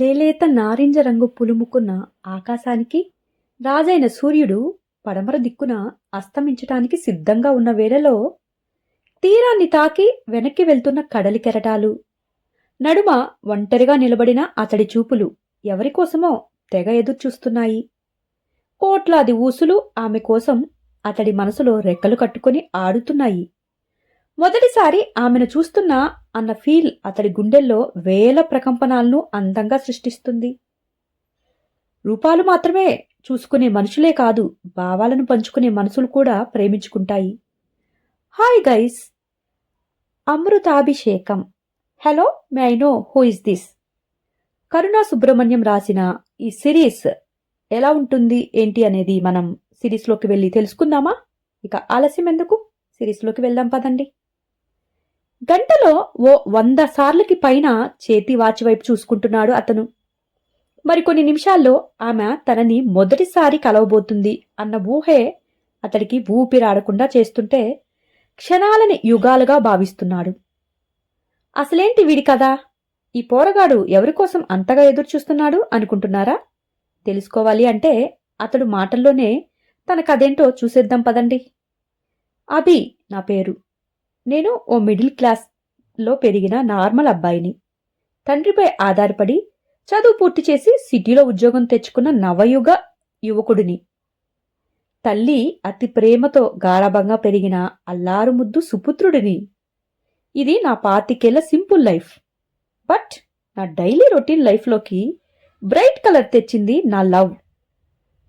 లేలేత నారింజ రంగు పులుముకున్న ఆకాశానికి రాజైన సూర్యుడు పడమర దిక్కున అస్తమించటానికి సిద్ధంగా ఉన్న వేళలో తీరాన్ని తాకి వెనక్కి వెళ్తున్న కడలి కెరటాలు నడుమ ఒంటరిగా నిలబడిన అతడి చూపులు ఎవరికోసమో తెగ ఎదుర్చూస్తున్నాయి. కోట్లాది ఊసులు ఆమె కోసం అతడి మనసులో రెక్కలు కట్టుకుని ఆడుతున్నాయి. మొదటిసారి ఆమెను చూస్తున్నా అన్న ఫీల్ అతడి గుండెల్లో వేల ప్రకంపనాలను అందంగా సృష్టిస్తుంది. రూపాలు మాత్రమే చూసుకునే మనుషులే కాదు, భావాలను పంచుకునే మనసులు కూడా ప్రేమించుకుంటాయి. Hi guys, Amrutabhishekam. Hello, may I know who is this? Karuna Subrahmanyam రాసిన ఈ సిరీస్ ఎలా ఉంటుంది ఏంటి అనేది మనం సిరీస్లోకి వెళ్ళి తెలుసుకుందామా? ఇక ఆలస్యం ఎందుకు, సిరీస్లోకి వెళ్దాం పదండి. గంటలో ఓ 100 సార్లకి పైన చేతి వాచి వైపు చూసుకుంటున్నాడు అతను. మరికొన్ని నిమిషాల్లో ఆమె తనని మొదటిసారి కలవబోతుంది అన్న ఊహే అతడికి ఊపిరాడకుండా చేస్తుంటే క్షణాలని యుగాలుగా భావిస్తున్నాడు. అసలేంటి వీడి కదా, ఈ పోరగాడు ఎవరికోసం అంతగా ఎదురుచూస్తున్నాడు అనుకుంటున్నారా? తెలుసుకోవాలి అంటే అతడు మాటల్లోనే తన కథేంటో చూసేద్దాం పదండి. అభి నా పేరు. నేను ఓ మిడిల్ క్లాస్లో పెరిగిన నార్మల్ అబ్బాయిని. తండ్రిపై ఆధారపడి చదువు పూర్తి చేసి సిటీలో ఉద్యోగం తెచ్చుకున్న నవయుగ యువకుడిని. తల్లి అతి ప్రేమతో గారాబంగా పెరిగిన అల్లారుముద్దు సుపుత్రుడిని. ఇది నా 25 సింపుల్ లైఫ్. బట్ నా డైలీ రొటీన్ లైఫ్లోకి బ్రైట్ కలర్ తెచ్చింది నా లవ్.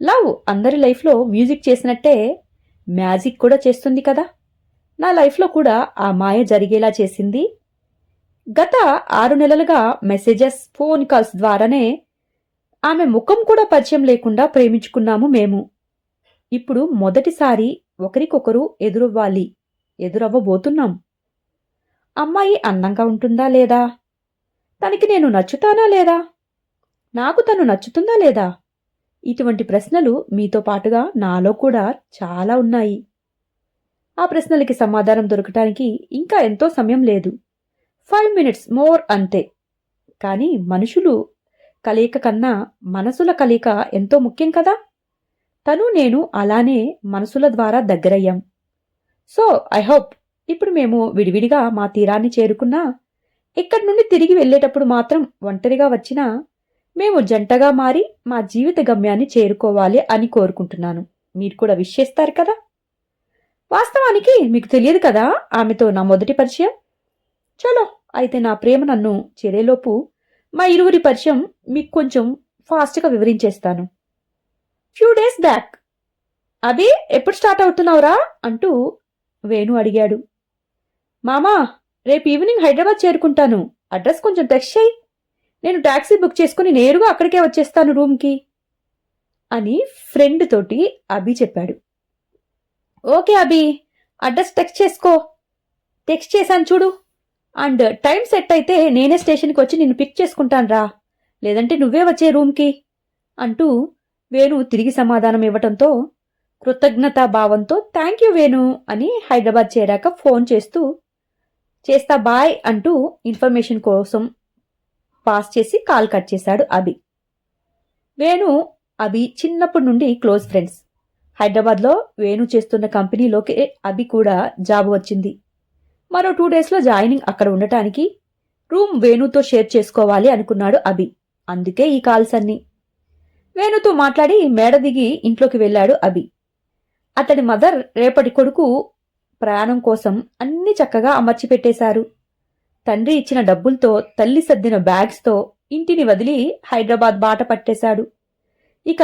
లవ్ అందరి లైఫ్లో మ్యూజిక్ చేసినట్టే మ్యాజిక్ కూడా చేస్తుంది కదా. నా లైఫ్లో కూడా ఆ మాయ జరిగేలా చేసింది. గత 6 నెలలుగా మెసేజెస్, ఫోన్ కాల్స్ ద్వారానే ఆమె ముఖం కూడా పరిచయం లేకుండా ప్రేమించుకున్నాము మేము. ఇప్పుడు మొదటిసారి ఒకరికొకరు ఎదురవ్వబోతున్నాం. అమ్మాయి అందంగా ఉంటుందా లేదా? తనకి నేను నచ్చుతానా లేదా? నాకు తను నచ్చుతుందా లేదా? ఇటువంటి ప్రశ్నలు మీతో పాటుగా నాలో కూడా చాలా ఉన్నాయి. ఆ ప్రశ్నలకి సమాధానం దొరకటానికి ఇంకా ఎంతో సమయం లేదు. 5 మినిట్స్ మోర్ అంతే. కానీ మనుషులు కలయిక కన్నా మనసుల కలయిక ఎంతో ముఖ్యం కదా. తను నేను అలానే మనసుల ద్వారా దగ్గరయ్యాం. సో ఐ హోప్ ఇప్పుడు మేము విడివిడిగా మా తీరాన్ని చేరుకున్నా, ఇక్కడి నుండి తిరిగి వెళ్ళేటప్పుడు మాత్రం ఒంటరిగా వచ్చినా మేము జంటగా మారి మా జీవిత గమ్యాన్ని చేరుకోవాలి అని కోరుకుంటున్నాను. మీరు కూడా విష్ చేస్తారు కదా. వాస్తవానికి మీకు తెలియదు కదా ఆమెతో నా మొదటి పరిచయం. చలో అయితే నా ప్రేమ నన్ను చేరేలోపు మా ఇరువురి పరిచయం మీకు కొంచెం ఫాస్ట్గా వివరించేస్తాను. Few days back. అభి, ఎప్పుడు స్టార్ట్ అవుతున్నావురా అంటూ వేణు అడిగాడు. మామా, రేపు ఈవినింగ్ హైదరాబాద్ చేరుకుంటాను. అడ్రస్ కొంచెం టెక్స్ట్ చేయి. నేను టాక్సీ బుక్ చేసుకుని నేరుగా అక్కడికే వచ్చేస్తాను రూమ్కి అని ఫ్రెండ్ తోటి అభి చెప్పాడు. ఓకే అభి, అడ్రస్ టెక్స్ట్ చేసుకో. టెక్స్ట్ చేశాను చూడు. అండ్ టైం సెట్ అయితే నేనే స్టేషన్కి వచ్చి నిన్ను పిక్ చేసుకుంటాను రా, లేదంటే నువ్వే వచ్చే రూమ్కి అంటూ వేణు తిరిగి సమాధానం ఇవ్వటంతో కృతజ్ఞతా భావంతో థ్యాంక్ యూ వేణు అని హైదరాబాద్ చేరాక ఫోన్ చేస్తా బాయ్ అంటూ ఇన్ఫర్మేషన్ కోసం పాస్ చేసి కాల్ కట్ చేశాడు అభి. వేణు, అభి చిన్నప్పటి నుండి క్లోజ్ ఫ్రెండ్స్. హైదరాబాద్లో వేణు చేస్తున్న కంపెనీలోకి అభి కూడా జాబ్ వచ్చింది. మరో 2 డేస్లో జాయినింగ్. అక్కడ ఉండటానికి రూమ్ వేణుతో షేర్ చేసుకోవాలి అనుకున్నాడు అభి. అందుకే ఈ కాల్స్ అన్ని. వేణుతో మాట్లాడి మేడ దిగి ఇంట్లోకి వెళ్ళాడు అభి. అతడి మదర్ రేపటి కొడుకు ప్రయాణం కోసం అన్ని చక్కగా అమర్చి పెట్టేశారు. తండ్రి ఇచ్చిన డబ్బులతో, తల్లి సర్దిన బ్యాగ్స్తో ఇంటిని వదిలి హైదరాబాద్ బాట పట్టేశాడు. ఇక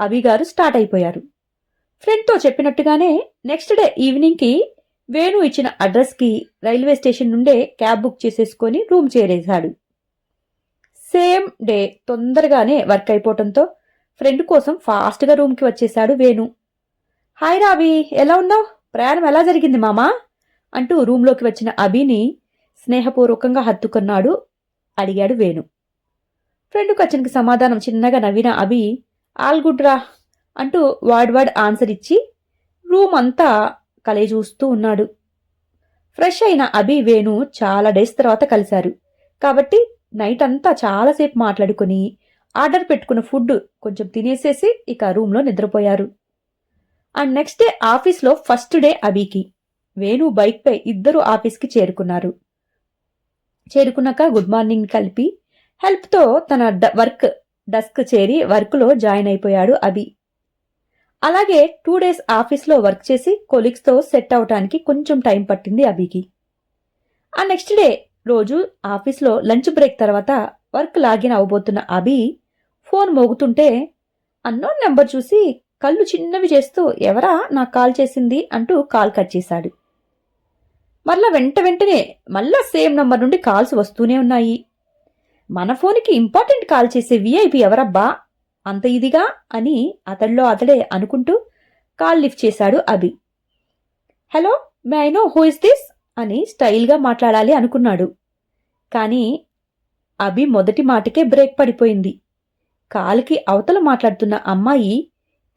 అభిగారు స్టార్ట్ అయిపోయారు. ఫ్రెండ్తో చెప్పినట్టుగానే నెక్స్ట్ డే ఈవినింగ్కి వేణు ఇచ్చిన అడ్రస్కి రైల్వే స్టేషన్ నుండే క్యాబ్ బుక్ చేసేసుకొని రూమ్ చేరేశాడు. సేమ్ డే తొందరగానే వర్క్ అయిపోవటంతో ఫ్రెండ్ కోసం ఫాస్ట్గా రూమ్కి వచ్చేశాడు వేణు. హాయ్ రావి, ఎలా ఉన్నావు? ప్రయాణం ఎలా జరిగింది మామా అంటూ రూమ్లోకి వచ్చిన అభిని స్నేహపూర్వకంగా హత్తుకున్నాడు. అడిగాడు వేణు. ఫ్రెండ్ క్వశ్చన్కి సమాధానం చిన్నగా నవ్విన అభి ఆల్ గుడ్ రా అంటూ వర్డ్ ఆన్సర్ ఇచ్చి రూమ్ అంతా కలయి చూస్తూ ఉన్నాడు. ఫ్రెష్ అయిన అభి, వేణు చాలా డేస్ తర్వాత కలిశారు కాబట్టి నైట్ అంతా చాలాసేపు మాట్లాడుకుని ఆర్డర్ పెట్టుకున్న ఫుడ్ కొంచెం తినేసేసి ఇక రూమ్లో నిద్రపోయారు. అండ్ నెక్స్ట్ డే ఆఫీస్లో ఫస్ట్ డే అభికి. వేణు బైక్పై ఇద్దరు ఆఫీస్కి చేరుకున్నారు. చేరుకున్నాక గుడ్ మార్నింగ్ కలిపి హెల్ప్తో తన వర్క్ డెస్క్ చేరి వర్క్లో జాయిన్ అయిపోయాడు అభి. అలాగే 2 days ఆఫీస్లో వర్క్ చేసి కొలీగ్స్తో సెట్ అవటానికి కొంచెం టైం పట్టింది అభికి. ఆ నెక్స్ట్ డే రోజు ఆఫీస్లో లంచ్ బ్రేక్ తర్వాత వర్క్ లాగిన్ అవబోతున్న అభి ఫోన్ మోగుతుంటే అన్నోన్ నెంబర్ చూసి కళ్ళు చిన్నవి చేస్తూ ఎవరా నాకు కాల్ చేసింది అంటూ కాల్ కట్ చేశాడు. వెంటనే మళ్ళా సేమ్ నంబర్ నుండి కాల్స్ వస్తూనే ఉన్నాయి. మన ఫోన్కి ఇంపార్టెంట్ కాల్ చేసే విఐపి ఎవరబ్బా అంత ఇదిగా అని అతడిలో అతడే అనుకుంటూ కాల్ లిఫ్ట్ చేశాడు Abhi. Hello, may I know who is this అని స్టైల్గా మాట్లాడాలి అనుకున్నాడు. కానీ అభి మొదటి మాటకే బ్రేక్ పడిపోయింది. కాల్కి అవతల మాట్లాడుతున్న అమ్మాయి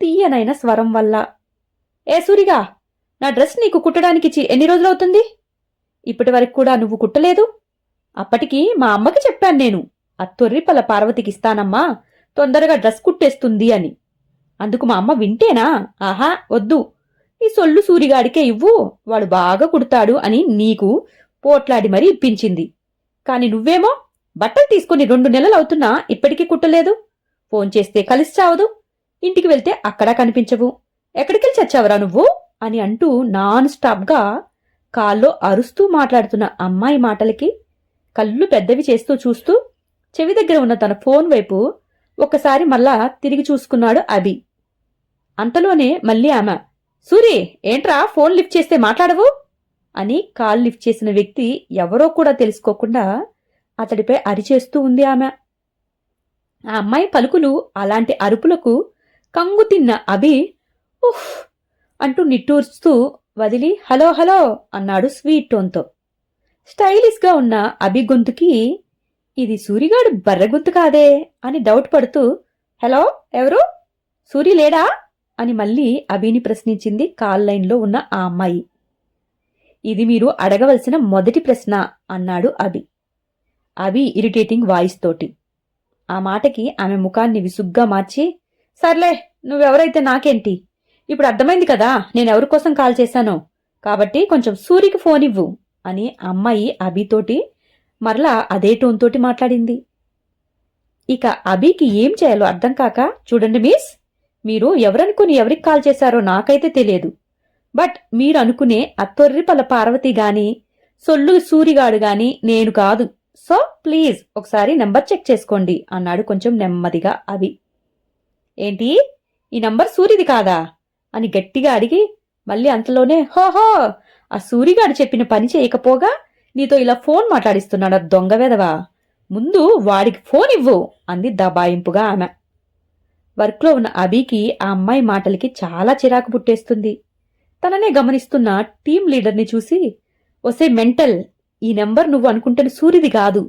తీయనైన స్వరం వల్ల, ఏ సూరిగా, నా డ్రెస్ నీకు కుట్టడానికిచ్చి ఎన్ని రోజులవుతుంది? ఇప్పటి వరకు కూడా నువ్వు కుట్టలేదు. అప్పటికి మా అమ్మకి చెప్పాను నేను, అత్తొర్రిపల పార్వతికిస్తానమ్మా, తొందరగా డ్రెస్ కుట్టేస్తుంది అని. అందుకు మా అమ్మ వింటేనా? ఆహా వద్దు, ఈ సొల్లు సూరిగాడికే ఇవ్వు, వాడు బాగా కుడతాడు అని నీకు పోట్లాడి మరీ ఇప్పించింది. కాని నువ్వేమో బట్టలు తీసుకుని 2 నెలలు అవుతున్నా ఇప్పటికీ కుట్టలేదు. ఫోన్ చేస్తే కలిసి చావదు, ఇంటికి వెళ్తే అక్కడా కనిపించవు. ఎక్కడికెళ్ళి చచ్చావురా నువ్వు అని అంటూ నాన్ స్టాప్గా కాల్లో అరుస్తూ మాట్లాడుతున్న అమ్మాయి మాటలకి కళ్ళు పెద్దవి చేస్తూ చూస్తూ చెవి దగ్గర ఉన్న తన ఫోన్ వైపు ఒక్కసారి మళ్ళా తిరిగి చూసుకున్నాడు అభి. అంతలోనే మళ్ళీ ఆమె, సూరి ఏంట్రా ఫోన్ లిఫ్ట్ చేస్తే మాట్లాడవు అని కాల్ లిఫ్ట్ చేసిన వ్యక్తి ఎవరో కూడా తెలుసుకోకుండా అతడిపై అరిచేస్తూ ఉంది ఆమె. ఆ అమ్మాయి పలుకులు అలాంటి అరుపులకు కంగు తిన్న అభి ఉఫ్ అంటూ నిట్టూర్స్తూ వదిలి హలో హలో అన్నాడు స్వీట్ టోన్తో. స్టైలిష్గా ఉన్న అభి గొంతుకి ఇది సూరిగాడు బర్రె గొంతు కాదే అని డౌట్ పడుతూ హలో ఎవరు, సూరి లేడా అని మళ్ళీ అభిని ప్రశ్నించింది కాల్ లైన్లో ఉన్న ఆ అమ్మాయి. ఇది మీరు అడగవలసిన మొదటి ప్రశ్న అన్నాడు అభి ఇరిటేటింగ్ వాయిస్ తోటి. ఆ మాటకి ఆమె ముఖాన్ని విసుగ్గా మార్చి, సర్లే నువ్వెవరైతే నాకేంటి, ఇప్పుడు అర్థమైంది కదా నేనెవరి కోసం కాల్ చేశానో, కాబట్టి కొంచెం సూరికి ఫోన్ ఇవ్వు అని అమ్మాయి అభితోటి మరలా అదే టోన్ తోటి మాట్లాడింది. ఇక అభికి ఏం చేయాలో అర్థం కాక, చూడండి మిస్, మీరు ఎవరనుకుని ఎవరికి కాల్ చేశారో నాకైతే తెలియదు. బట్ మీరు అనుకునే అత్తొర్రిపల పార్వతి గాని సొల్లు సూరిగాడు గాని నేను కాదు. సో ప్లీజ్ ఒకసారి నెంబర్ చెక్ చేసుకోండి అన్నాడు కొంచెం నెమ్మదిగా అభి. ఏంటి, ఈ నంబర్ సూరిది కాదా అని గట్టిగా అడిగి మళ్ళీ అంతలోనే హోహో, ఆ సూరిగాడు చెప్పిన పని చేయకపోగా నీతో ఇలా ఫోన్ మాట్లాడిస్తున్నాడా దొంగవేదవా, ముందు వాడికి ఫోన్ ఇవ్వు అంది దబాయింపుగా ఆమె. వర్క్లో ఉన్న అభికి ఆ అమ్మాయి మాటలకి చాలా చిరాకు పుట్టేస్తుంది. తననే గమనిస్తున్న టీం లీడర్ని చూసి, ఒసే మెంటల్, ఈ నెంబర్ నువ్వు అనుకుంటున్న సూరిది కాదు,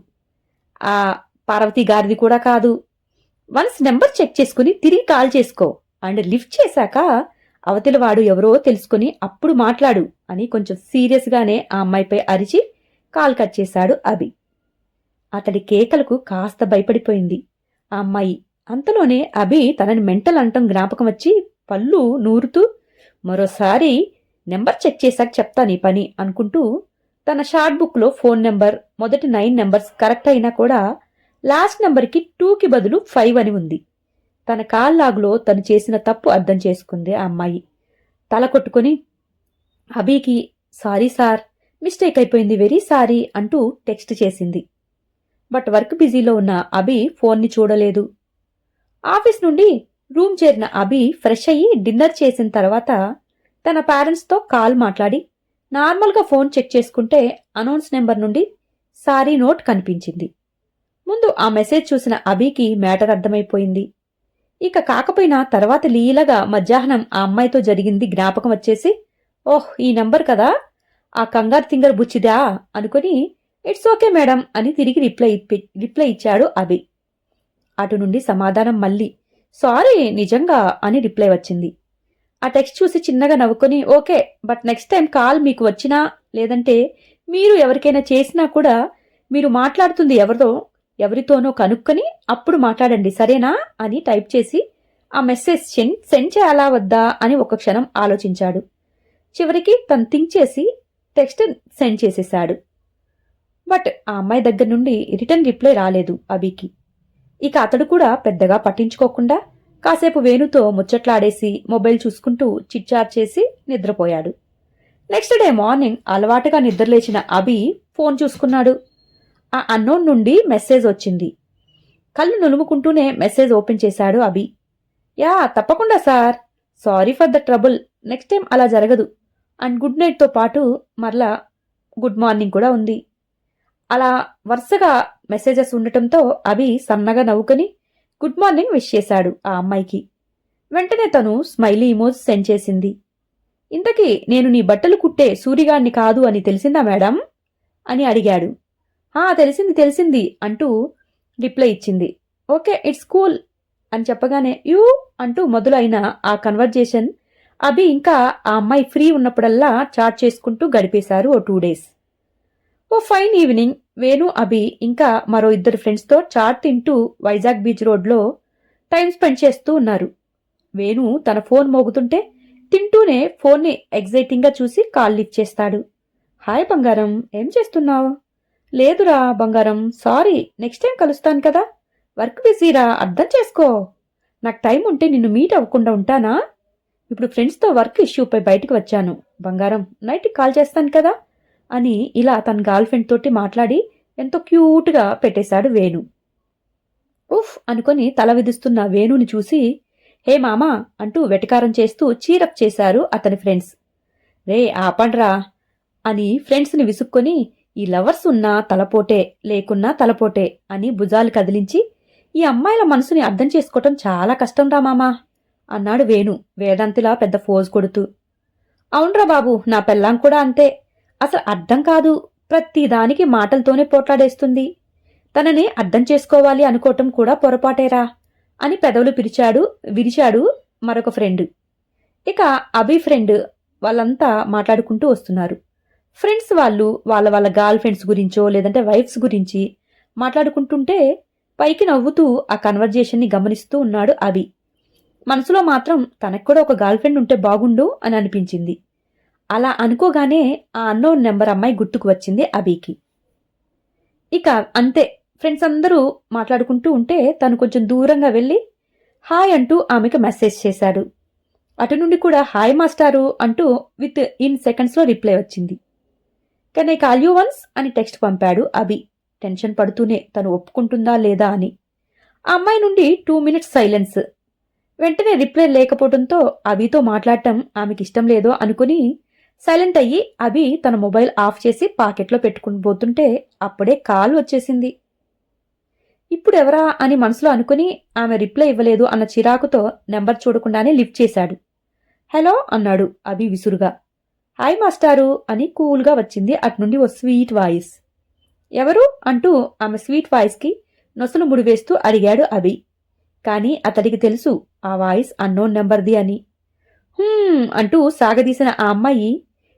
ఆ పార్వతి గారిది కూడా కాదు. వన్స్ నెంబర్ చెక్ చేసుకుని తిరిగి కాల్ చేసుకో అండ్ లిఫ్ట్ చేశాక అవతలి వాడు ఎవరో తెలుసుకుని అప్పుడు మాట్లాడు అని కొంచెం సీరియస్గానే ఆ అమ్మాయిపై అరిచి కాల్ కట్ చేశాడు అభి. అతడి కేకలకు కాస్త భయపడిపోయింది ఆ అమ్మాయి. అంతలోనే అభి తనని మెంటల్ అంటం జ్ఞాపకం వచ్చి పళ్ళు నూరుతూ, మరోసారి నెంబర్ చెక్ చేశాక చెప్తా నీ పని అనుకుంటూ తన షార్ట్ బుక్లో ఫోన్ నెంబర్ మొదటి 9 నెంబర్స్ కరెక్ట్ అయినా కూడా లాస్ట్ నెంబర్కి 2కి బదులు 5 అని ఉంది. తన కాల్ లాగ్లో తను చేసిన తప్పు అర్థం చేసుకుంది ఆ అమ్మాయి. తల కొట్టుకుని అభికి సారీ సార్, మిస్టేక్ అయిపోయింది, వెరీ సారీ అంటూ టెక్స్ట్ చేసింది. బట్ వర్క్ బిజీలో ఉన్న అభి ఫోన్ని చూడలేదు. ఆఫీస్ నుండి రూమ్ చేరిన అభి ఫ్రెష్ అయ్యి డిన్నర్ చేసిన తర్వాత తన పేరెంట్స్తో కాల్ మాట్లాడి నార్మల్గా ఫోన్ చెక్ చేసుకుంటే అనౌన్స్ నెంబర్ నుండి సారీ నోట్ కనిపించింది. ముందు ఆ మెసేజ్ చూసిన అభికి మ్యాటర్ అర్థమైపోయింది. ఇక కాకపోయినా తర్వాత లీలగా మధ్యాహ్నం ఆ అమ్మాయితో జరిగింది జ్ఞాపకం వచ్చేసి, ఓహ్ ఈ నంబర్ కదా, ఆ కంగారు తింగర్ బుచ్చిదా అనుకుని ఇట్స్ ఓకే మేడం అని తిరిగి రిప్లై ఇచ్చాడు అభి. అటు నుండి సమాధానం మళ్ళీ సారీ నిజంగా అని రిప్లై వచ్చింది. ఆ టెక్స్ట్ చూసి చిన్నగా నవ్వుకొని okay, but next time call మీకు వచ్చినా లేదంటే మీరు ఎవరికైనా చేసినా కూడా మీరు మాట్లాడుతుంది ఎవరితో ఎవరితోనో కనుక్కొని అప్పుడు మాట్లాడండి సరేనా అని టైప్ చేసి ఆ మెసేజ్ సెండ్ చేయాలా వద్దా అని ఒక క్షణం ఆలోచించాడు. చివరికి తను థింక్ చేసి టెక్స్ట్ సెండ్ చేసేశాడు. బట్ ఆ అమ్మాయి దగ్గర నుండి రిటర్న్ రిప్లై రాలేదు అభికి. ఇక అతడు కూడా పెద్దగా పట్టించుకోకుండా కాసేపు వేణుతో ముచ్చట్లాడేసి మొబైల్ చూసుకుంటూ చిట్చాట్ చేసి నిద్రపోయాడు. నెక్స్ట్ డే మార్నింగ్ అలవాటుగా నిద్రలేచిన అభి ఫోన్ చూసుకున్నాడు. ఆ అన్నోన్ నుండి మెసేజ్ వచ్చింది. కళ్ళు నులుముకుంటూనే మెసేజ్ ఓపెన్ చేశాడు అభి. యా తప్పకుండా sir, sorry for the trouble, next time అలా జరగదు అండ్ గుడ్ నైట్తో పాటు మరలా గుడ్ మార్నింగ్ కూడా ఉంది. అలా వరుసగా మెసేజెస్ ఉండటంతో అభి సన్నగా నవ్వుకొని గుడ్ మార్నింగ్ విష్ చేశాడు ఆ అమ్మాయికి. వెంటనే తను స్మైలీ ఇమోజ్ సెండ్ చేసింది. ఇంతకీ నేను నీ బట్టలు కుట్టే సూరిగాడిని కాదు అని తెలిసిందా మేడం అని అడిగాడు. తెలిసింది అంటూ రిప్లై ఇచ్చింది. ఓకే ఇట్స్ కూల్ అని చెప్పగానే యూ అంటూ మొదలైన ఆ కన్వర్జేషన్ అభి ఇంకా ఆ అమ్మాయి ఫ్రీ ఉన్నప్పుడల్లా చాట్ చేసుకుంటూ గడిపేశారు ఓ 2 days. ఓ ఫైన్ ఈవినింగ్ వేణు అభి ఇంకా మరో 2 ఫ్రెండ్స్తో చాట్ తింటూ వైజాగ్ బీచ్ రోడ్లో టైం స్పెండ్ చేస్తూ ఉన్నారు. వేణు తన ఫోన్ మోగుతుంటే తింటూనే ఫోన్ని ఎగ్జైటింగ్గా చూసి కాల్ లిఫ్ట్ చేస్తాడు. హాయ్ బంగారం, ఏం చేస్తున్నావు? లేదురా బంగారం, సారీ, నెక్స్ట్ టైం కలుస్తాను కదా, వర్క్ బిజీరా, అర్థం చేసుకో. నాకు టైం ఉంటే నిన్ను మీట్ అవ్వకుండా ఉంటానా? ఇప్పుడు ఫ్రెండ్స్తో వర్క్ ఇష్యూపై బయటకు వచ్చాను బంగారం, నైట్కి కాల్ చేస్తాను కదా అని ఇలా తన గర్ల్ ఫ్రెండ్ తోటి మాట్లాడి ఎంతో క్యూట్గా పెట్టేశాడు వేణు. ఉఫ్ అనుకొని తల విదుస్తున్న వేణుని చూసి హే మామా అంటూ వెటకారం చేస్తూ చీరప్ చేశారు అతని ఫ్రెండ్స్. రే ఆపండ్రా అని ఫ్రెండ్స్ని విసుక్కొని ఈ లవర్స్ ఉన్నా తలపోటే లేకున్నా తలపోటే అని భుజాలు కదిలించి ఈ అమ్మాయిల మనసుని అర్థం చేసుకోవటం చాలా కష్టం రా మామా అన్నాడు వేణు వేదాంతిలా పెద్ద ఫోజ్ కొడుతూ. అవునరా బాబు, నా పెళ్ళాం కూడా అంతే, అసలు అర్థం కాదు, ప్రతిదానికి మాటలతోనే పోట్లాడేస్తుంది, తనని అర్థం చేసుకోవాలి అనుకోవటం కూడా పొరపాటేరా అని పెదవులు విరిచాడు మరొక ఫ్రెండ్. ఇక అభి ఫ్రెండ్ వాళ్ళంతా మాట్లాడుకుంటూ వస్తున్నారు. ఫ్రెండ్స్ వాళ్ళు వాళ్ళ గర్ల్ ఫ్రెండ్స్ గురించో లేదంటే వైఫ్స్ గురించి మాట్లాడుకుంటుంటే పైకి నవ్వుతూ ఆ కన్వర్జేషన్ని గమనిస్తూ ఉన్నాడు అభి. మనసులో మాత్రం తనకు కూడా ఒక గర్ల్ ఫ్రెండ్ ఉంటే బాగుండు అని అనిపించింది. అలా అనుకోగానే ఆ అన్నోన్ నెంబర్ అమ్మాయి గుర్తుకు వచ్చింది అభికి. ఇక అంతే, ఫ్రెండ్స్ అందరూ మాట్లాడుకుంటూ ఉంటే తను కొంచెం దూరంగా వెళ్ళి హాయ్ అంటూ ఆమెకు మెసేజ్ చేశాడు. అటు నుండి కూడా హాయ్ మాస్టారు అంటూ విత్ ఇన్ సెకండ్స్లో రిప్లై వచ్చింది. Can I call you once అని టెక్స్ట్ పంపాడు అభి, టెన్షన్ పడుతూనే తను ఒప్పుకుంటుందా లేదా అని. ఆ అమ్మాయి నుండి 2 minutes సైలెన్స్. వెంటనే రిప్లై లేకపోవడంతో అభితో మాట్లాడటం ఆమెకి ఇష్టం లేదో అనుకుని సైలెంట్ అయ్యి అభి తన మొబైల్ ఆఫ్ చేసి పాకెట్లో పెట్టుకుని పోతుంటే అప్పుడే కాల్ వచ్చేసింది. ఇప్పుడు ఎవరా అని మనసులో అనుకుని ఆమె రిప్లై ఇవ్వలేదు అన్న చిరాకుతో నెంబర్ చూడకుండానే లిఫ్ట్ చేశాడు. హలో అన్నాడు అభి విసురుగా. హాయ్ మాస్టారు అని కూల్గా వచ్చింది అట్నుండి ఓ స్వీట్ వాయిస్. ఎవరు అంటూ ఆమె స్వీట్ వాయిస్కి నొసలు ముడివేస్తూ అడిగాడు అభి. కానీ అతడికి తెలుసు ఆ వాయిస్ అన్నోన్ నెంబర్ది అని. అంటూ సాగదీసిన ఆ అమ్మాయి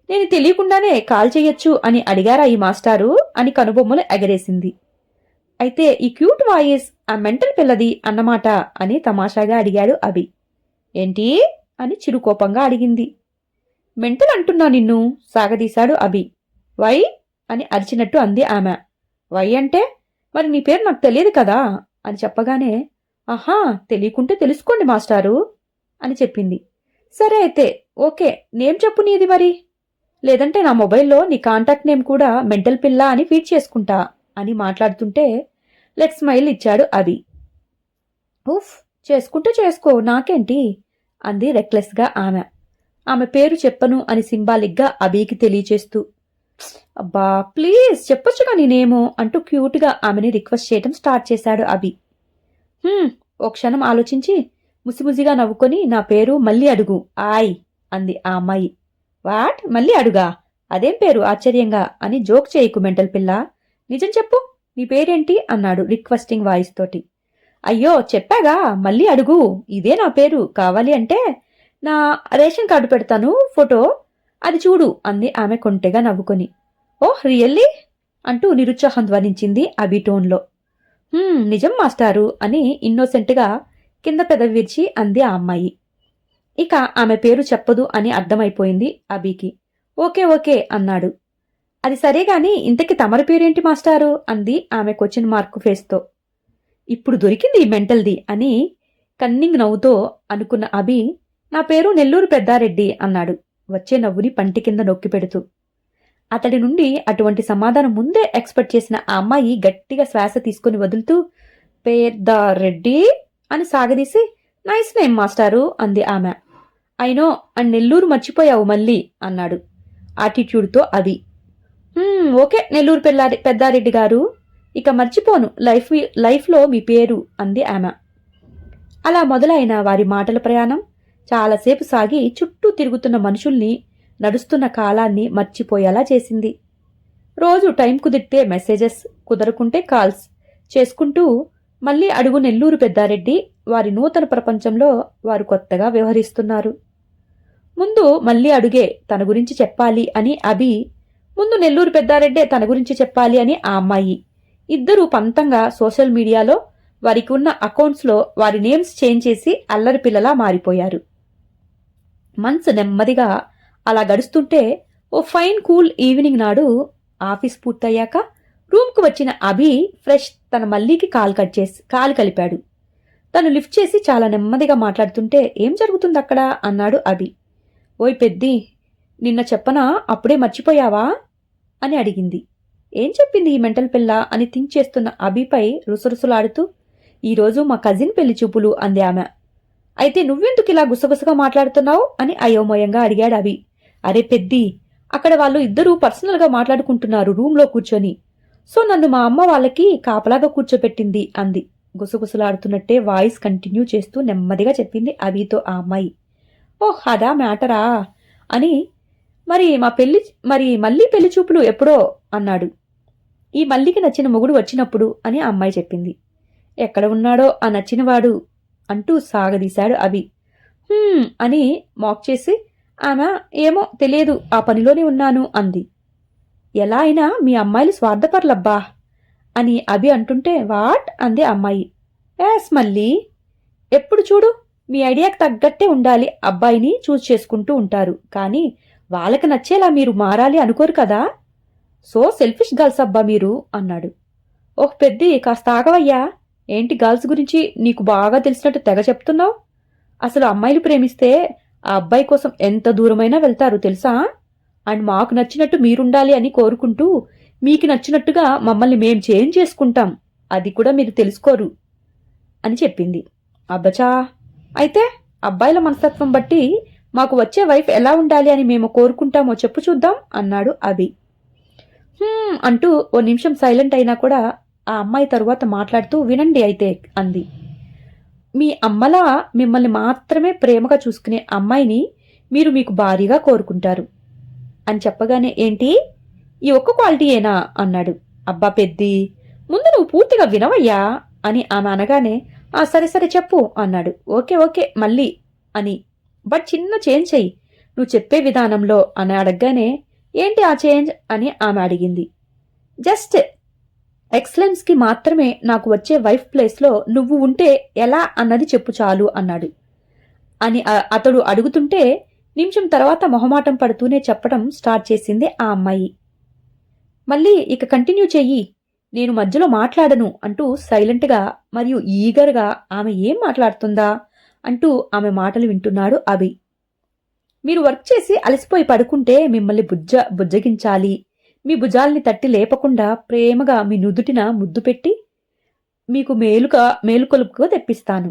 నేను తెలియకుండానే కాల్ చెయ్యొచ్చు అని అడిగారా ఈ మాస్టారు అని కనుబొమ్మలు ఎగరేసింది. అయితే ఈ క్యూట్ వాయిస్ ఆ మెంటల్ పిల్లది అన్నమాట అని తమాషాగా అడిగాడు అభి. ఏంటి అని చిరుకోపంగా అడిగింది. మెంటల్ అంటున్నా నిన్ను సాగదీశాడు అభి. వై అని అరిచినట్టు అంది ఆమె. వై అంటే మరి నీ పేరు నాకు తెలియదు కదా అని చెప్పగానే ఆహా తెలియకుంటే తెలుసుకోండి మాస్టారు అని చెప్పింది. సరే అయితే ఓకే, నేమ్ చెప్పు నీది మరి, లేదంటే నా మొబైల్లో నీ కాంటాక్ట్ నేమ్ కూడా మెంటల్ పిల్ల అని ఫీడ్ చేసుకుంటా అని మాట్లాడుతుంటే లెట్ స్మైల్ ఇచ్చాడు అభి. ఉఫ్ చేసుకుంటే చేసుకో నాకేంటి అంది రెక్లెస్గా ఆమె. ఆమె పేరు చెప్పను అని సింబాలిక్గా అభికి తెలియచేస్తూ. అబ్బా ప్లీజ్ చెప్పొచ్చుగా నేనేమో అంటూ క్యూట్గా ఆమెని రిక్వెస్ట్ చేయటం స్టార్ట్ చేశాడు అభి. ఓ క్షణం ఆలోచించి ముసిముసిగా నవ్వుకొని నా పేరు మళ్ళీ అడుగు ఆయ్ అంది ఆ అమ్మాయి. వాట్ మళ్ళీ అడుగా, అదేం పేరు ఆశ్చర్యంగా అని జోక్ చేయకు మెంటల్ పిల్ల, నిజం చెప్పు నీ పేరేంటి అన్నాడు రిక్వెస్టింగ్ వాయిస్ తోటి. అయ్యో చెప్పాగా మళ్ళీ అడుగు, ఇదే నా పేరు, కావాలి అంటే నా రేషన్ కార్డు పెడతాను ఫోటో, అది చూడు అంది ఆమె కొంటెగా నవ్వుకొని. ఓహ్ రియల్లీ అంటూ నిరుత్సాహం ధ్వనించింది అభి టోన్లో. నిజం మాస్టారు అని ఇన్నోసెంట్గా కింద పెదవి విరిచి అంది ఆ అమ్మాయి. ఇక ఆమె పేరు చెప్పదు అని అర్థమైపోయింది అబీకి. ఓకే ఓకే అన్నాడు. అది సరేగాని ఇంతకి తమరి పేరేంటి మాస్టారు అంది ఆమె క్వశ్చన్ మార్క్ ఫేస్తో. ఇప్పుడు దొరికింది ఈ మెంటల్ది అని కన్నింగ్ నవ్వుతో అనుకున్న అబి నా పేరు నెల్లూరు పెద్దారెడ్డి అన్నాడు వచ్చే నవ్వుని పంటి కింద నొక్కి పెడుతూ. అతడి నుండి అటువంటి సమాధానం ముందే ఎక్స్పెక్ట్ చేసిన ఆ అమ్మాయి గట్టిగా శ్వాస తీసుకుని వదులుతూ పెద్దారెడ్డి అని సాగదీసి నైస్ నేమ్ మాస్టారు అంది ఆమె. అయినో అండ్ నెల్లూరు మర్చిపోయావు మళ్ళీ అన్నాడు ఆటిట్యూడ్తో అవి. ఓకే నెల్లూరు పెద్దారెడ్డి గారు, ఇక మర్చిపోను లైఫ్లో మీ పేరు అంది ఆమె. అలా మొదలైన వారి మాటల ప్రయాణం చాలాసేపు సాగి చుట్టూ తిరుగుతున్న మనుషుల్ని నడుస్తున్న కాలాన్ని మర్చిపోయేలా చేసింది. రోజు టైం కుదిరితే మెసేజెస్, కుదరకుంటే కాల్స్ చేసుకుంటూ మళ్ళీ అడుగు నెల్లూరు పెద్దారెడ్డి వారి నూతన ప్రపంచంలో వారు కొత్తగా వ్యవహరిస్తున్నారు. ముందు మళ్ళీ అడుగే తన గురించి చెప్పాలి అని అభి, ముందు నెల్లూరు పెద్దారెడ్డే తన గురించి చెప్పాలి అని ఆ అమ్మాయి. ఇద్దరూ పంతంగా సోషల్ మీడియాలో వారికి ఉన్న అకౌంట్స్లో వారి నేమ్స్ చేంజ్ చేసి అల్లరి పిల్లలా మారిపోయారు. మంత్స్ నెమ్మదిగా అలా గడుస్తుంటే ఓ ఫైన్ కూల్ ఈవినింగ్ నాడు ఆఫీస్ పూర్తయ్యాక రూమ్కు వచ్చిన అభి ఫ్రెష్ తన మల్లీకి కాలు కలిపాడు. తను లిఫ్ట్ చేసి చాలా నెమ్మదిగా మాట్లాడుతుంటే ఏం జరుగుతుంది అక్కడ అన్నాడు అభి. ఓయ్ పెద్ది, నిన్న చెప్పనా అప్పుడే మర్చిపోయావా అని అడిగింది. ఏం చెప్పింది ఈ మెంటల్ పిల్ల అని థింక్ చేస్తున్న అభిపై రుసరుసలాడుతూ ఈరోజు మా కజిన్ పెళ్లి చూపులు అంది ఆమె. అయితే నువ్వెందుకు ఇలా గుసగుసగా మాట్లాడుతున్నావు అని అయోమయంగా అడిగాడు అభి. అరే పెద్ది, అక్కడ వాళ్ళు ఇద్దరూ పర్సనల్గా మాట్లాడుకుంటున్నారు రూమ్లో కూర్చొని, సో నన్ను మా అమ్మ వాళ్ళకి కాపలాగా కూర్చోపెట్టింది అంది గుసగుసలాడుతున్నట్టే వాయిస్ కంటిన్యూ చేస్తూ నెమ్మదిగా చెప్పింది అభితో ఆ అమ్మాయి. ఓహ్ అదా మ్యాటరా అని, మరి మళ్ళీ పెళ్లి చూపులు ఎప్పుడో అన్నాడు. ఈ మల్లికి నచ్చిన మొగుడు వచ్చినప్పుడు అని ఆ అమ్మాయి చెప్పింది. ఎక్కడ ఉన్నాడో ఆ నచ్చినవాడు అంటూ సాగదీశాడు అభి. అని మాక్ చేసి ఆమె ఏమో తెలియదు ఆ పనిలోనే ఉన్నాను అంది. ఎలా అయినా మీ అమ్మాయిలు స్వార్థపర్లబ్బా అని అభి అంటుంటే వాట్ అంది అమ్మాయి. యాస్ మళ్ళీ ఎప్పుడు చూడు మీ ఐడియాకి తగ్గట్టే ఉండాలి, అబ్బాయిని చూస్ చేసుకుంటూ ఉంటారు, కానీ వాళ్ళకి నచ్చేలా మీరు మారాలి అనుకోరు కదా, సో సెల్ఫిష్ గర్ల్స్ అబ్బా మీరు అన్నాడు. ఓహ్ పెద్ది, కాస్త ఆగవయ్యా, ఏంటి గర్ల్స్ గురించి నీకు బాగా తెలిసినట్టు తెగ చెప్తున్నావు? అసలు అమ్మాయిలు ప్రేమిస్తే ఆ అబ్బాయి కోసం ఎంత దూరమైనా వెళ్తారు తెలుసా, అండ్ మాకు నచ్చినట్టు మీరుండాలి అని కోరుకుంటూ మీకు నచ్చినట్టుగా మమ్మల్ని మేం చేంజ్ చేసుకుంటాం, అది కూడా మీరు తెలుసుకోరు అని చెప్పింది. అబ్బచా, అయితే అబ్బాయిల మనస్తత్వం బట్టి మాకు వచ్చే వైఫ్ ఎలా ఉండాలి అని మేము కోరుకుంటామో చెప్పు చూద్దాం అన్నాడు అభి. అంటూ ఓ నిమిషం సైలెంట్ అయినా కూడా ఆ అమ్మాయి తరువాత మాట్లాడుతూ వినండి అయితే అంది. మీ అమ్మలా మిమ్మల్ని మాత్రమే ప్రేమగా చూసుకునే అమ్మాయిని మీరు మీకు భారీగా కోరుకుంటారు అని చెప్పగానే ఏంటి ఈ ఒక్క క్వాలిటీయేనా అన్నాడు. అబ్బా పెద్ది, ముందు నువ్వు పూర్తిగా వినవయ్యా అని ఆమె అనగానే ఆ సరే సరే చెప్పు అన్నాడు. ఓకే ఓకే మళ్ళీ అని, బట్ చిన్న చేంజ్ చెయ్యి నువ్వు చెప్పే విధానంలో అని అడగగానే ఏంటి ఆ చేంజ్ అని ఆమె అడిగింది. జస్ట్ ఎక్సలెన్స్కి మాత్రమే నాకు వచ్చే వైఫ్ ప్లేస్లో నువ్వు ఉంటే ఎలా అన్నది చెప్పు చాలు అన్నాడు. అని అతడు అడుగుతుంటే నిమిషం తర్వాత మొహమాటం పడుతూనే చెప్పడం స్టార్ట్ చేసింది ఆ అమ్మాయి. మళ్ళీ ఇక కంటిన్యూ చెయ్యి, నేను మధ్యలో మాట్లాడను అంటూ సైలెంట్గా మరియు ఈగర్గా ఆమె ఏం మాట్లాడుతుందా అంటూ ఆమె మాటలు వింటున్నాడు అభి. మీరు వర్క్ చేసి అలసిపోయి పడుకుంటే మిమ్మల్ని బుజ్జగించాలి, మీ భుజాల్ని తట్టి లేపకుండా ప్రేమగా మీ నుదుటిన ముద్దు పెట్టి మీకు మేలుకొలుపుగా తెప్పిస్తాను.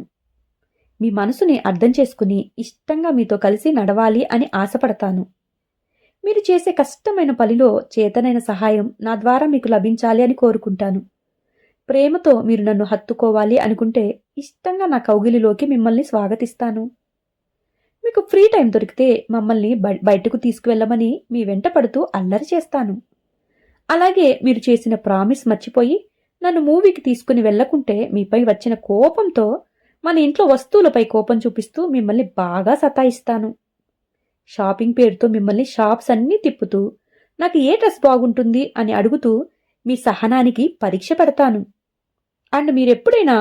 మీ మనసుని అర్థం చేసుకుని ఇష్టంగా మీతో కలిసి నడవాలి అని ఆశపడతాను. మీరు చేసే కష్టమైన పనిలో చేతనైన సహాయం నా ద్వారా మీకు లభించాలి అని కోరుకుంటాను. ప్రేమతో మీరు నన్ను హత్తుకోవాలి అనుకుంటే ఇష్టంగా నా కౌగిలిలోకి మిమ్మల్ని స్వాగతిస్తాను. మీకు ఫ్రీ టైం దొరికితే మమ్మల్ని బయటకు తీసుకువెళ్ళమని మీ వెంట పడుతూ అల్లరి చేస్తాను. అలాగే మీరు చేసిన ప్రామిస్ మర్చిపోయి నన్ను మూవీకి తీసుకుని వెళ్లకుంటే మీపై వచ్చిన కోపంతో మన ఇంట్లో వస్తువులపై కోపం చూపిస్తూ మిమ్మల్ని బాగా సతాయిస్తాను. షాపింగ్ పేరుతో మిమ్మల్ని షాప్స్ అన్నీ తిప్పుతూ నాకు ఏ డ్రెస్ బాగుంటుంది అని అడుగుతూ మీ సహనానికి పరీక్ష పెడతాను. అండ్ మీరెప్పుడైనా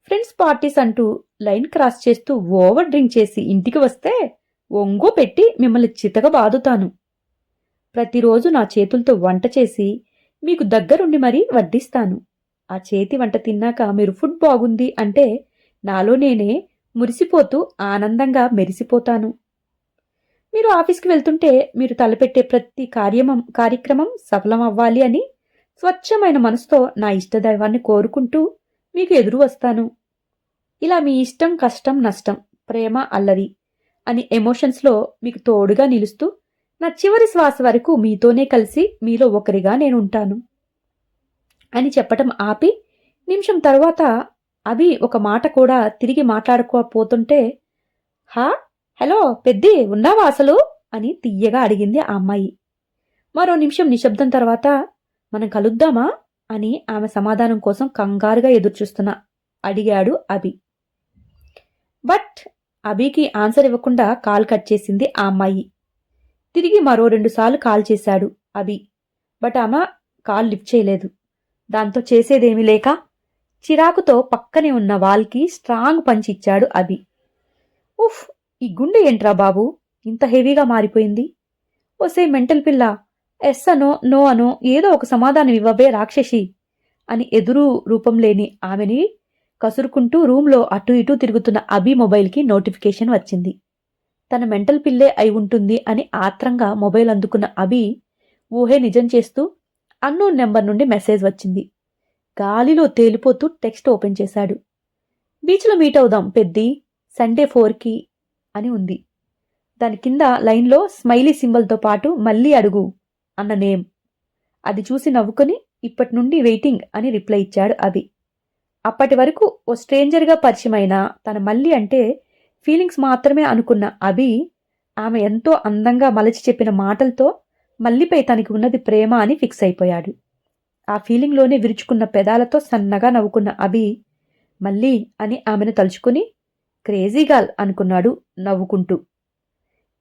ఫ్రెండ్స్ పార్టీస్ అంటూ లైన్ క్రాస్ చేస్తూ ఓవర్ డ్రింక్ చేసి ఇంటికి వస్తే ఒంగో పెట్టి మిమ్మల్ని చితక బాదుతాను. ప్రతిరోజు నా చేతులతో వంట చేసి మీకు దగ్గరుండి మరీ వడ్డిస్తాను. ఆ చేతి వంట తిన్నాక మీరు ఫుడ్ బాగుంది అంటే నాలో నేనే మురిసిపోతూ ఆనందంగా మెరిసిపోతాను. మీరు ఆఫీస్కి వెళ్తుంటే మీరు తలపెట్టే ప్రతి కార్యక్రమం సఫలం అవ్వాలి అని స్వచ్ఛమైన మనసుతో నా ఇష్టదైవాన్ని కోరుకుంటూ మీకు ఎదురు వస్తాను. ఇలా మీ ఇష్టం, కష్టం, నష్టం, ప్రేమ, అల్లరి అని ఎమోషన్స్లో మీకు తోడుగా నిలుస్తూ నా చివరి శ్వాస వరకు మీతోనే కలిసి మీలో ఒకరిగా నేను ఉంటాను అని చెప్పటం ఆపి నిమిషం తర్వాత అభి ఒక మాట కూడా తిరిగి మాట్లాడుకోపోతుంటే, హా, హలో పెద్ది, ఉన్నావా అసలు అని తియ్యగా అడిగింది ఆ అమ్మాయి. మరో నిమిషం నిశ్శబ్దం తర్వాత, మనం కలుద్దామా అని ఆమె సమాధానం కోసం కంగారుగా ఎదురుచూస్తున్నా అడిగాడు అభి. బట్ అభికి ఆన్సర్ ఇవ్వకుండా కాల్ కట్ చేసింది ఆ అమ్మాయి. తిరిగి మరో 2 సార్లు కాల్ చేశాడు అభి. బట్ ఆమె కాల్ లిఫ్ట్ చేయలేదు. దాంతో చేసేదేమీ లేక చిరాకుతో పక్కనే ఉన్న వాల్కి స్ట్రాంగ్ పంచ్ ఇచ్చాడు అభి. ఉఫ్, ఈ గుండె ఏంట్రా బాబు ఇంత హెవీగా మారిపోయింది? ఓసే మెంటల్ పిల్ల, ఎస్ అనో నో అనో ఏదో ఒక సమాధానం ఇవ్వబే రాక్షసి అని ఎదురు రూపం లేని ఆమెని కసురుకుంటూ రూంలో అటు ఇటూ తిరుగుతున్న అభి మొబైల్కి నోటిఫికేషన్ వచ్చింది. తన మెంటల్ పిల్లే అయి ఉంటుంది అని ఆత్రంగా మొబైల్ అందుకున్న అభి ఊహే నిజం చేస్తూ అన్నోన్ నెంబర్ నుండి మెసేజ్ వచ్చింది. గాలిలో తేలిపోతూ టెక్స్ట్ ఓపెన్ చేశాడు. బీచ్లో మీట్ అవుదాం పెద్ది, సండే 4కి అని ఉంది. దాని కింద లైన్లో స్మైలీ సింబల్తో పాటు మళ్ళీ అడుగు అన్న నేమ్. అది చూసి నవ్వుకొని ఇప్పటి నుండి వెయిటింగ్ అని రిప్లై ఇచ్చాడు అభి. అప్పటి వరకు ఓ స్ట్రేంజర్గా పరిచయమైన తన మళ్ళీ అంటే ఫీలింగ్స్ మాత్రమే అనుకున్న అభి ఆమె ఎంతో అందంగా మలచి చెప్పిన మాటలతో మల్లిపై తనకి ఉన్నది ప్రేమ అని ఫిక్స్ అయిపోయాడు. ఆ ఫీలింగ్లోనే విరుచుకున్న పెదాలతో సన్నగా నవ్వుకున్న అభి మళ్ళీ అని ఆమెను తలుచుకుని క్రేజీగాల్ అనుకున్నాడు నవ్వుకుంటూ.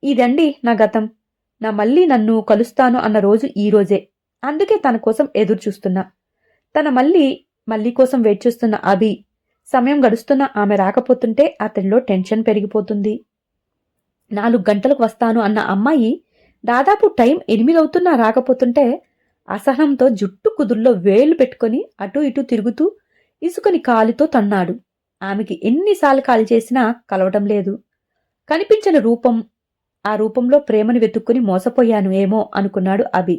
ఇదండి నా గతం. నా మళ్ళీ నన్ను కలుస్తాను అన్న రోజు ఈ రోజే. అందుకే తన కోసం ఎదురు చూస్తున్నా. తన మళ్ళీ కోసం వెయిట్ చేస్తున్న అభి సమయం గడుస్తున్నా ఆమె రాకపోతుంటే అతనిలో టెన్షన్ పెరిగిపోతుంది. 4 గంటలకు వస్తాను అన్న అమ్మాయి దాదాపు టైం 8 అవుతున్నా రాకపోతుంటే అసహనంతో జుట్టు కుదుల్లో వేళ్లు పెట్టుకుని అటూ ఇటూ తిరుగుతూ ఇసుకని కాలితో తన్నాడు. ఆమెకి ఎన్నిసార్లు కాలి చేసినా కలవటం లేదు. కనిపించని రూపం, ఆ రూపంలో ప్రేమను వెతుక్కుని మోసపోయాను ఏమో అనుకున్నాడు అభి.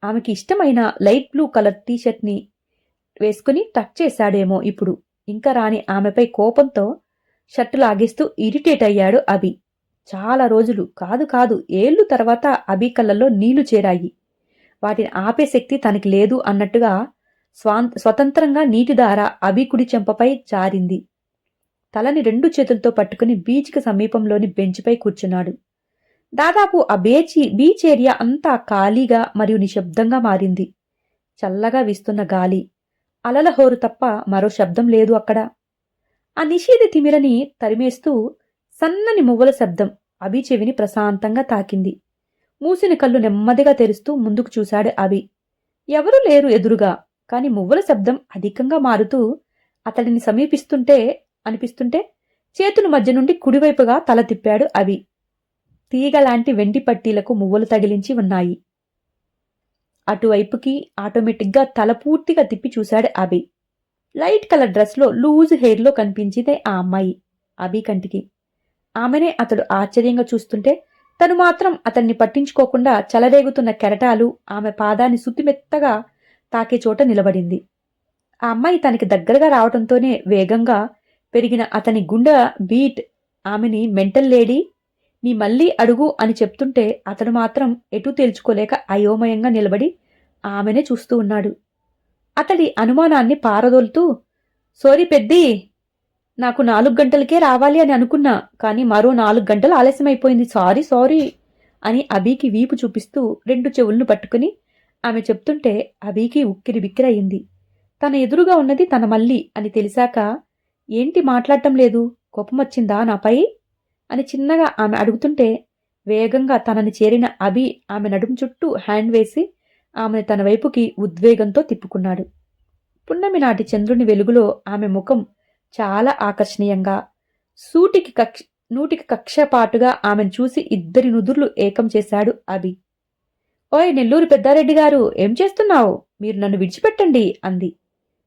ఆమెకి ఇష్టమైన లైట్ బ్లూ కలర్ టీషర్ట్ని వేసుకుని టచ్ చేశాడేమో ఇప్పుడు. ఇంకా రాని ఆమెపై కోపంతో షర్టు లాగేస్తూ ఇరిటేట్ అయ్యాడు అభి. చాలా రోజులు కాదు ఏళ్లు తర్వాత అభి కళ్ళల్లో నీళ్లు చేరాయి. వాటిని ఆపే శక్తి తనకి లేదు అన్నట్టుగా స్వతంత్రంగా నీటిధార అభి కుడి చెంపపై జారింది. తలని 2 చేతులతో పట్టుకుని బీచ్కి సమీపంలోని బెంచ్పై కూర్చున్నాడు. దాదాపు ఆ బీచ్ ఏరియా అంతా ఖాళీగా మరియు నిశ్శబ్దంగా మారింది. చల్లగా వీస్తున్న గాలి, అలల హోరు తప్ప మరో శబ్దం లేదు అక్కడ. ఆ నిషేధి తిమిరని తరిమేస్తూ సన్నని మువ్వల శబ్దం అభి చెవిని ప్రశాంతంగా తాకింది. మూసిన కళ్ళు నెమ్మదిగా తెరుస్తూ ముందుకు చూశాడు అభి. ఎవరూ లేరు ఎదురుగా. కాని మువ్వల శబ్దం అధికంగా మారుతూ అతడిని సమీపిస్తుంటే అనిపిస్తుంటే చేతుల మధ్య నుండి కుడివైపుగా తల తిప్పాడు అభి. తీగలాంటి వెండి పట్టీలకు మువ్వలు తగిలించి ఉన్నాయి. అటువైపుకి ఆటోమేటిక్గా తల పూర్తిగా తిప్పి చూశాడు అభి. లైట్ కలర్ డ్రెస్లో లూజ్ హెయిర్లో కనిపించిందే ఆ అమ్మాయి అభి కంటికి. ఆమెనే అతడు ఆశ్చర్యంగా చూస్తుంటే తను మాత్రం అతన్ని పట్టించుకోకుండా చలరేగుతున్న కెరటాలు ఆమె పాదాన్ని సుత్తిమెత్తగా తాకే చోట నిలబడింది. ఆ అమ్మాయి తనకి దగ్గరగా రావడంతోనే వేగంగా పెరిగిన అతని గుండె బీట్ ఆమెని మెంటల్ లేడీ, నీ మళ్ళీ అడుగు అని చెప్తుంటే అతడు మాత్రం ఎటూ తేల్చుకోలేక అయోమయంగా నిలబడి ఆమెనే చూస్తూ ఉన్నాడు. అతడి అనుమానాన్ని పారదోలుతూ, సోరీ పెద్దీ, నాకు 4 గంటలకే రావాలి అని అనుకున్నా, కానీ మరో 4 గంటలు ఆలస్యమైపోయింది, సారీ అని అభికి వీపు చూపిస్తూ 2 చెవులను పట్టుకుని ఆమె చెప్తుంటే అభికి ఉక్కిరి బిక్కిరయింది. తన ఎదురుగా ఉన్నది తన మళ్ళీ అని తెలిసాక, ఏంటి మాట్లాడటం లేదు, కోపమొచ్చిందా నాపై అని చిన్నగా ఆమె అడుగుతుంటే వేగంగా తనని చేరిన అభి ఆమె నడుము చుట్టూ హ్యాండ్ వేసి ఆమెను తన వైపుకి ఉద్వేగంతో తిప్పుకున్నాడు. పున్నమి నాటి చంద్రుని వెలుగులో ఆమె ముఖం చాలా ఆకర్షణీయంగా, సూటికి నూటికి కక్షపాటుగా ఆమెను చూసి ఇద్దరి నుదుర్లు ఏకం చేశాడు అభి. ఓయ్ నెల్లూరు పెద్దారెడ్డి గారు, ఏం చేస్తున్నావు? మీరు నన్ను విడిచిపెట్టండి అంది.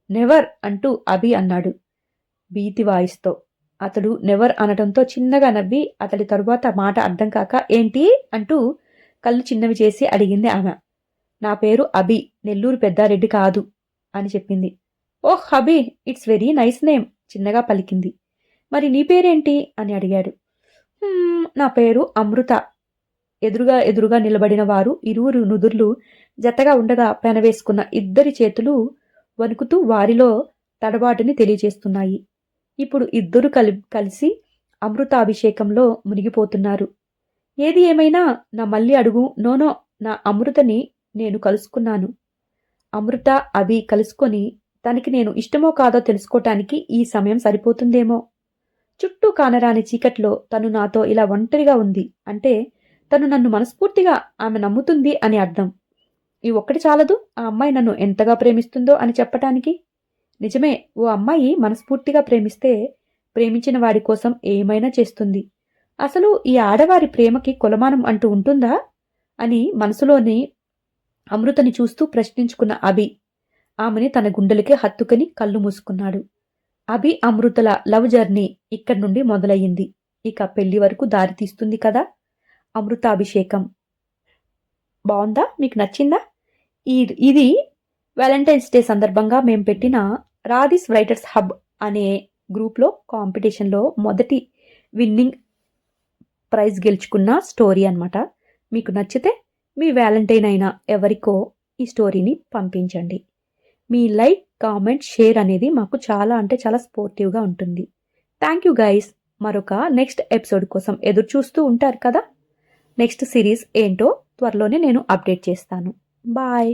నెవర్ అంటూ అభి అన్నాడు భీతి వాయిస్తో. అతడు నెవర్ అనటంతో చిన్నగా నవ్వి అతడి తరువాత మాట అర్థం కాక ఏంటి అంటూ కళ్ళు చిన్నవి చేసి అడిగింది ఆమె. నా పేరు అభి, నెల్లూరు పెద్దారెడ్డి కాదు అని చెప్పింది. ఓహ్ అభి, ఇట్స్ వెరీ నైస్ నేమ్ చిన్నగా పలికింది. మరి నీ పేరేంటి అని అడిగాడు. నా పేరు అమృత. ఎదురుగా నిలబడిన వారు ఇరువురు నుదుర్లు జతగా ఉండగా పెనవేసుకున్న ఇద్దరి చేతులు వణుకుతూ వారిలో తడబాటుని తెలియజేస్తున్నాయి. ఇప్పుడు ఇద్దరు కలిసి అమృతాభిషేకంలో మునిగిపోతున్నారు. ఏది ఏమైనా నా మళ్ళీ అడుగు. నోనో, నా అమృతని నేను కలుసుకున్నాను. అమృత అభి కలుసుకొని తనకి నేను ఇష్టమో కాదో తెలుసుకోవటానికి ఈ సమయం సరిపోతుందేమో. చుట్టూ కానరాని చీకట్లో తను నాతో ఇలా ఒంటరిగా ఉంది అంటే తను నన్ను మనస్ఫూర్తిగా ఆమె నమ్ముతుంది అని అర్థం. ఈ ఒక్కటి చాలదు ఆ అమ్మాయి నన్ను ఎంతగా ప్రేమిస్తుందో అని చెప్పటానికి. నిజమే, ఓ అమ్మాయి మనస్ఫూర్తిగా ప్రేమిస్తే ప్రేమించిన వాడి కోసం ఏమైనా చేస్తుంది. అసలు ఈ ఆడవారి ప్రేమకి కొలమానం అంటూ ఉంటుందా అని మనసులోని అమృతని చూస్తూ ప్రశ్నించుకున్న అభి ఆమెని తన గుండెలకి హత్తుకుని కళ్ళు మూసుకున్నాడు. అభి అమృతల లవ్ జర్నీ ఇక్కడి నుండి మొదలయ్యింది. ఇక పెళ్లి వరకు దారి తీస్తుంది కదా అమృతాభిషేకం. బాగుందా? మీకు నచ్చిందా? ఇది వ్యాలంటైన్స్ డే సందర్భంగా మేము పెట్టిన రాధిస్ రైటర్స్ హబ్ అనే గ్రూప్లో కాంపిటీషన్లో మొదటి విన్నింగ్ ప్రైజ్ గెలుచుకున్న స్టోరీ అన్నమాట. మీకు నచ్చితే మీ వ్యాలంటైన్ అయినా ఎవరికో ఈ స్టోరీని పంపించండి. మీ లైక్, కామెంట్, షేర్ అనేది మాకు చాలా అంటే చాలా స్పోర్టివ్గా ఉంటుంది. Thank you guys. మరొక నెక్స్ట్ ఎపిసోడ్ కోసం ఎదురు చూస్తూ ఉంటారు కదా. నెక్స్ట్ సిరీస్ ఏంటో త్వరలోనే నేను అప్డేట్ చేస్తాను. బాయ్.